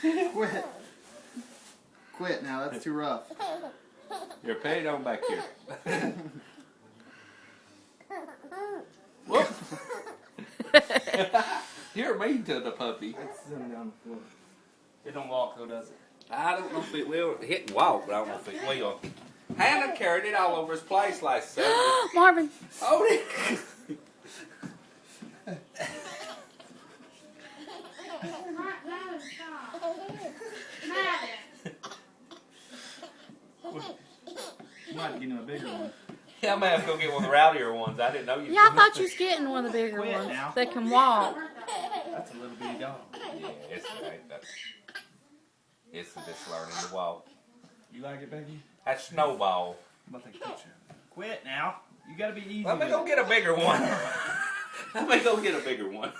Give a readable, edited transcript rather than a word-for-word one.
Quit. Quit now, that's too rough. You're paid on back here. Whoop. You're mean to the puppy. Let's sit him down the floor. It don't walk though, does it? I don't know if it will. Hit and walk, but I don't know if it will. Hannah carried it all over his place last Saturday. Marvin. Hold it. You might get him a bigger one. Yeah, I may have to go get one of the rowdier ones. I didn't know you. Yeah, I thought you was getting one of the bigger Quit ones now. that can walk. That's a little bitty dog. Yeah, it's just learning to walk. You like it, Becky? That's Snowball. I'm about to take a picture. Quit now. You gotta be easy. Let me go get a bigger one. Let me go get a bigger one.